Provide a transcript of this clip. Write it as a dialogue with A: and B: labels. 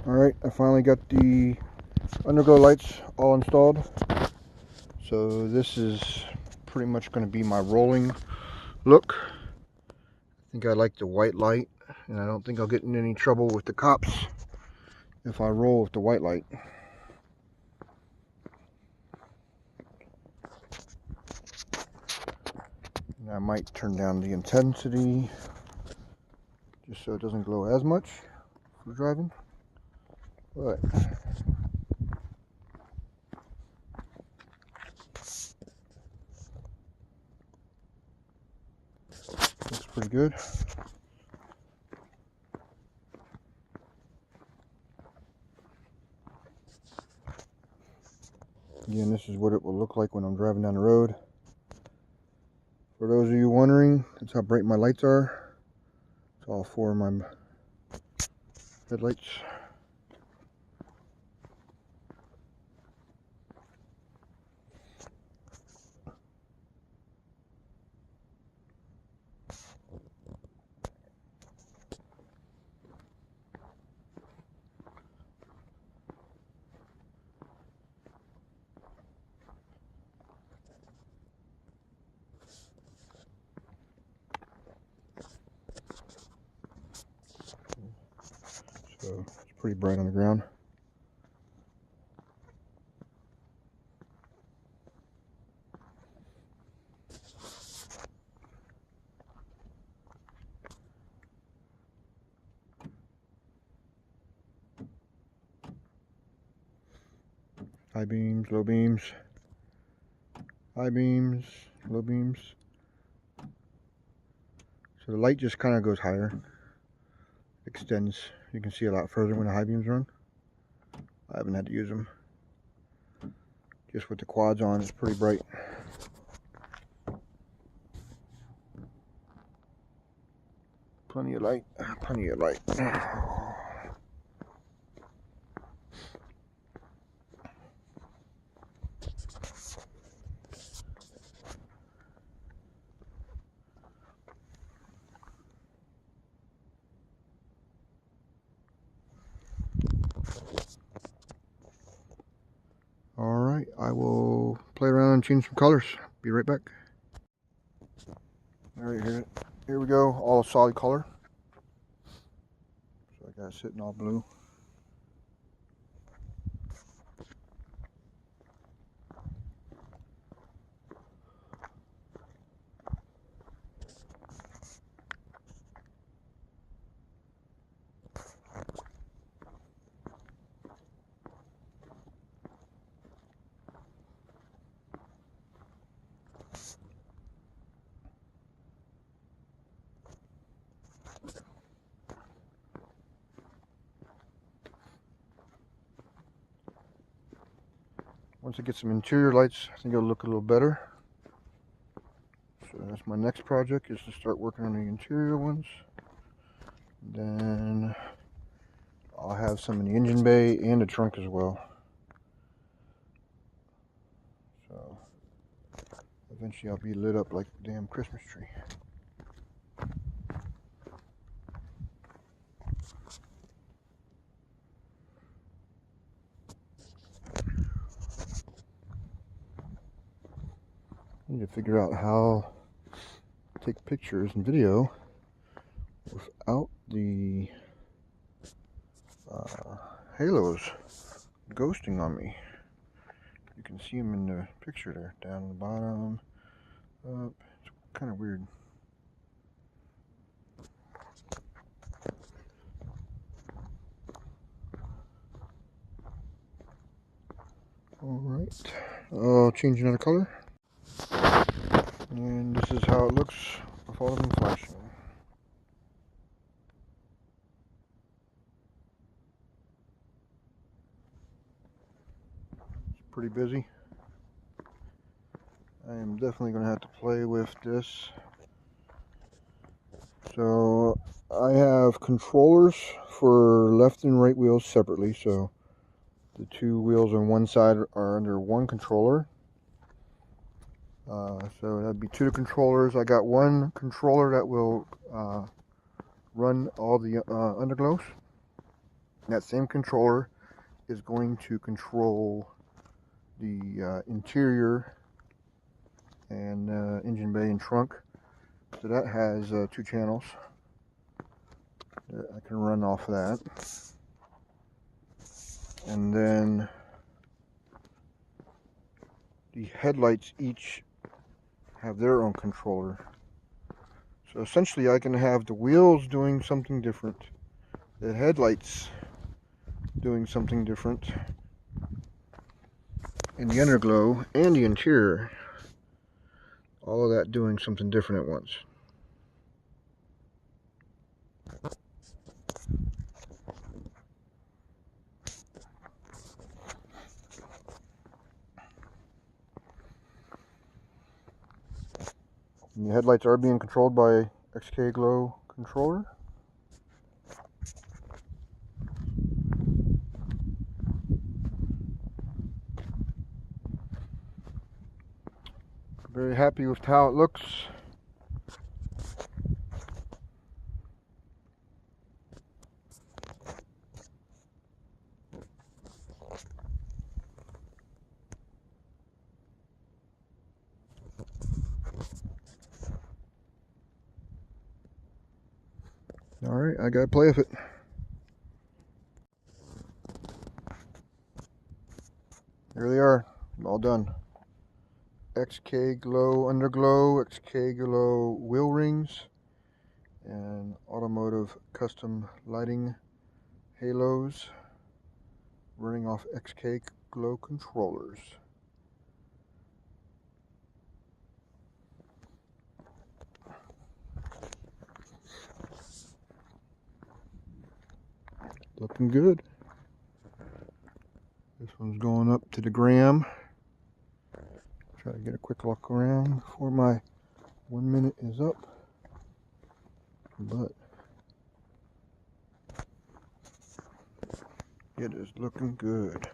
A: Alright, I finally got the Underglow lights all installed. So this is pretty much going to be my rolling look. I think I like the white light, and I don't think I'll get in any trouble with the cops if I roll with the white light. And I might turn down the intensity just so it doesn't glow as much for driving. But looks pretty good. Again, this is what it will look like when I'm driving down the road. For those of you wondering, that's how bright my lights are. It's all four of my headlights. So it's pretty bright on the ground. High beams, low beams, high beams, low beams. So the light just kind of goes higher, extends. You can see a lot further when the high beams run. I haven't had to use them. Just with the quads on, it's pretty bright. Plenty of light, plenty of light. Alright, I will play around and change some colors. Be right back. Alright, here we go, all a solid color. So I got it sitting all blue. Once I get some interior lights, I think it'll look a little better. So that's my next project, is to start working on the interior ones. Then I'll have some in the engine bay and the trunk as well. So eventually I'll be lit up like a damn Christmas tree. I need to figure out how to take pictures and video without the halos ghosting on me. You can see them in the picture there, down at the bottom, up. It's kind of weird. Alright, I'll change another color. And this is how it looks with all of them flashing. It's pretty busy. I am definitely going to have to play with this. So I have controllers for left and right wheels separately. So the two wheels on one side are under one controller. So that'd be two controllers. I got one controller that will run all the underglows. That same controller is going to control the interior and engine bay and trunk. So that has 2 channels that I can run off of that. And then the headlights each have their own controller. So essentially I can have the wheels doing something different, the headlights doing something different, and the underglow and the interior, all of that doing something different at once. And the headlights are being controlled by XKGlow controller. Very happy with how it looks. Alright, I gotta play with it. Here they are, all done. XKGlow Underglow, XKGlow wheel rings, and automotive custom lighting halos running off XKGlow controllers. Looking good. This one's going up to the gram. Try to get a quick look around before my 1 minute is up. But it is looking good.